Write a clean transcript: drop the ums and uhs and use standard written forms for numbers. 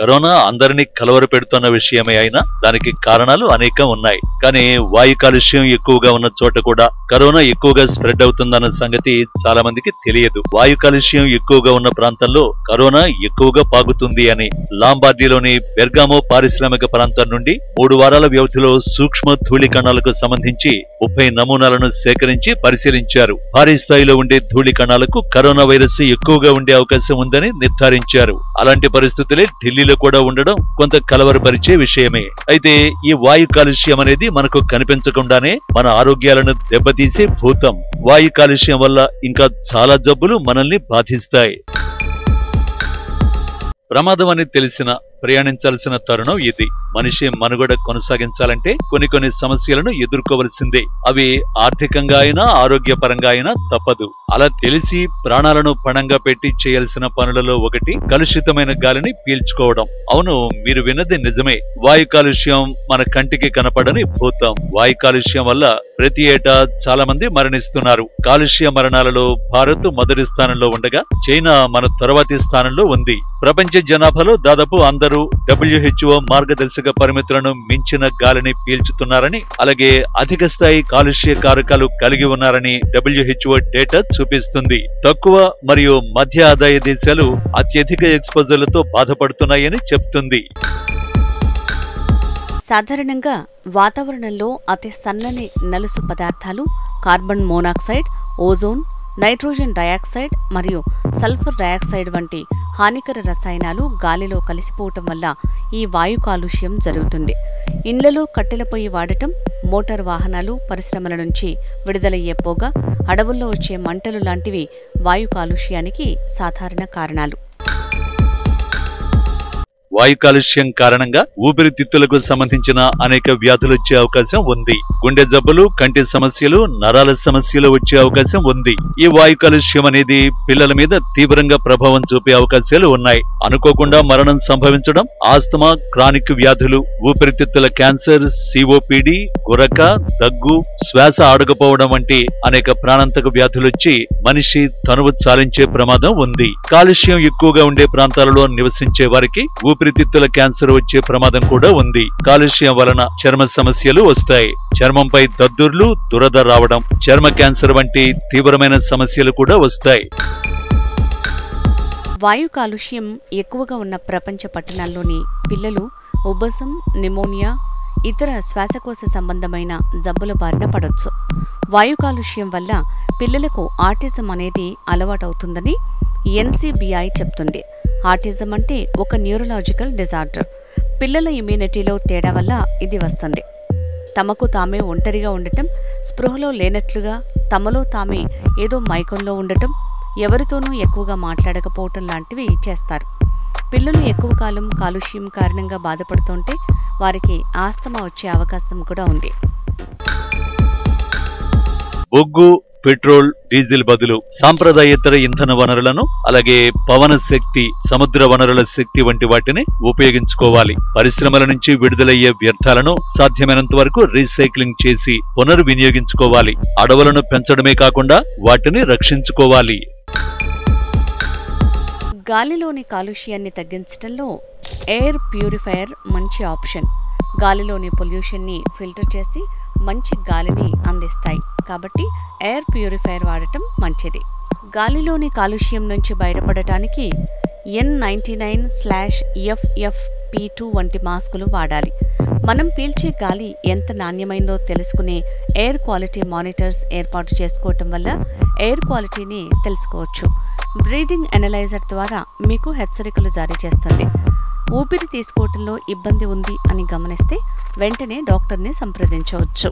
Corona అందరినీ కలవరపెడుతున్న విషయమే అయినా దానికి కారణాలు అనేకం ఉన్నాయి. కానీ వాయు కాలుష్యం ఎక్కువగా ఉన్న చోట కూడా కరోనా ఎక్కువగా స్ప్రెడ్ అవుతుందన్న సంగతి చాలా మందికి తెలియదు. వాయు కాలుష్యం ఎక్కువగా ఉన్న ప్రాంతంలో కరోనా ఎక్కువగా పాకుతుంది అని లాంబార్డీలోని బెర్గామో పారిశ్రామిక ప్రాంతం నుండి 3 వారాల వ్యవధిలో సూక్ష్మ ధూళి కణాలకు సంబంధించి 30 నమూనాలను సేకరించి పరిశీలించారు. భారీ స్థాయిలో ఉండే ధూళి కణాలకు కరోనా వైరస్ ఎక్కువగా ఉండే అవకాశం ఉందని నిర్ధారించారు. అలాంటి పరిస్థితులే ఢిల్లీలో కూడా ఉండడం కొంత కలవరపరిచే విషయమే. అయితే ఈ వాయు కాలుష్యం అనేది మనకు కనిపించకుండానే మన ఆరోగ్యాలను దెబ్బతీసే భూతం. వాయు కాలుష్యం వల్ల ఇంకా చాలా జబ్బులు మనల్ని బాధిస్తాయి. ప్రమాదం అని తెలిసిన ప్రయాణించాల్సిన తరుణం ఇది. మనిషి మనుగడ కొనసాగించాలంటే కొన్ని సమస్యలను ఎదుర్కోవలసిందే. అవి ఆర్థికంగా అయినా ఆరోగ్యపరంగా అయినా తప్పదు. అలా తెలిసి ప్రాణాలను పణంగా పెట్టి చేయాల్సిన పనులలో ఒకటి కలుషితమైన గాలిని పీల్చుకోవడం. అవును, మీరు విన్నది నిజమే. వాయు కాలుష్యం మన కంటికి కనపడని భూతం. వాయు కాలుష్యం వల్ల ప్రతి ఏటా చాలా మంది మరణిస్తున్నారు. కాలుష్య మరణాలలో భారత్ మొదటి స్థానంలో ఉండగా చైనా మన తరువాతి స్థానంలో ఉంది. ప్రపంచ జనాభాలో దాదాపు అందరూ WHO మార్గదర్శక పరిమితులను మించిన గాలిని పీల్చుతున్నారని, అలాగే అధిక స్థాయి కాలుష్య కారకాలు కలిగి ఉన్నారని WHO డేటా చూపిస్తుంది. తక్కువ మరియు మధ్య ఆదాయ దేశాలు అత్యధిక ఎక్స్పోజర్లతో బాధపడుతున్నాయని చెప్తుంది. సాధారణంగా వాతావరణంలో అతి సన్నని నలుసు పదార్థాలు carbon monoxide, ozone, nitrogen dioxide మరియు సల్ఫర్ డయాక్సైడ్ వంటి హానికర రసాయనాలు గాలిలో కలిసిపోవటం వల్ల ఈ వాయు కాలుష్యం జరుగుతుంది. ఇండ్లలో కట్టెల పొయ్యి వాడటం, మోటార్ వాహనాలు, పరిశ్రమల నుంచి విడుదలయ్యే పొగ, అడవుల్లో వచ్చే మంటలు లాంటివి వాయు కాలుష్యానికి సాధారణ కారణాలు. వాయు కాలుష్యం కారణంగా ఊపిరితిత్తులకు సంబంధించిన అనేక వ్యాధులు వచ్చే అవకాశం ఉంది. గుండె జబ్బులు, కంటి సమస్యలు, నరాల సమస్యలు వచ్చే అవకాశం ఉంది. ఈ వాయు కాలుష్యం అనేది పిల్లల మీద తీవ్రంగా ప్రభావం చూపే అవకాశాలు ఉన్నాయి. అనుకోకుండా మరణం సంభవించడం, ఆస్తమా, క్రానిక్ వ్యాధులు, ఊపిరితిత్తుల క్యాన్సర్, COPD, గురక, దగ్గు, శ్వాస ఆడకపోవడం వంటి అనేక ప్రాణాంతక వ్యాధులొచ్చి మనిషి తనువు చాలించే ప్రమాదం ఉంది. కాలుష్యం ఎక్కువగా ఉండే ప్రాంతాలలో నివసించే వారికి ఊపిరితిత్తుల క్యాన్సర్ వచ్చే ప్రమాదం కూడా ఉంది. కాలుష్యం వలన చర్మ సమస్యలు వస్తాయి. చర్మంపై దద్దుర్లు, దురద రావడం, చర్మ క్యాన్సర్ వంటి తీవ్రమైన సమస్యలు కూడా వస్తాయి. వాయు కాలుష్యం ఎక్కువగా ఉన్న ప్రపంచ పట్టణాల్లోని పిల్లలు ఉబ్బసం, నిమోనియా, ఇతర శ్వాసకోశ సంబంధమైన జబ్బుల బారిన పడొచ్చు. వాయు కాలుష్యం వల్ల పిల్లలకు ఆటిజం అనేది అలవాటవుతుందని NCBI చెప్తుంది. ఆటిజం అంటే ఒక న్యూరలాజికల్ డిజార్డర్. పిల్లల ఇమ్యూనిటీలో తేడా వల్ల ఇది వస్తుంది. తమకు తామే ఒంటరిగా ఉండటం, స్పృహలో లేనట్లుగా, తమలో తామే ఏదో మైకంలో ఉండటం, ఎవరితోనూ ఎక్కువగా మాట్లాడకపోవటం లాంటివి చేస్తారు. పిల్లలు ఎక్కువ కాలం కాలుష్యం కారణంగా బాధపడుతుంటే వారికి ఆస్తమా వచ్చే అవకాశం కూడా ఉంది. బొగ్గు, పెట్రోల్, డీజిల్ బదులు సాంప్రదాయేతర ఇంధన వనరులను, అలాగే పవన శక్తి, సముద్ర వనరుల శక్తి వంటి వాటిని ఉపయోగించుకోవాలి. పరిశ్రమల నుంచి విడుదలయ్యే వ్యర్థాలను సాధ్యమైనంత వరకు రీసైక్లింగ్ చేసి పునర్వినియోగించుకోవాలి. అడవులను పెంచడమే కాకుండా వాటిని రక్షించుకోవాలి. గాలిలోని కాలుష్యాన్ని తగ్గించడంలో ఎయిర్ ప్యూరిఫైయర్ మంచి ఆప్షన్. గాలిలోని పొల్యూషన్ని ఫిల్టర్ చేసి మంచి గాలిని అందిస్తాయి. కాబట్టి ఎయిర్ ప్యూరిఫైయర్ వాడటం మంచిది. గాలిలోని కాలుష్యం నుంచి బయటపడటానికి N99/FFP2 వంటి మాస్కులు వాడాలి. మనం పీల్చే గాలి ఎంత నాణ్యమైందో తెలుసుకునే ఎయిర్ క్వాలిటీ మానిటర్స్ ఏర్పాటు చేసుకోవటం వల్ల ఎయిర్ క్వాలిటీని తెలుసుకోవచ్చు. బ్రీదింగ్ అనలైజర్ ద్వారా మీకు హెచ్చరికలు జారీ చేస్తుంది. ఊపిరి తీసుకోవటంలో ఇబ్బంది ఉంది అని గమనిస్తే వెంటనే డాక్టర్ని సంప్రదించవచ్చు.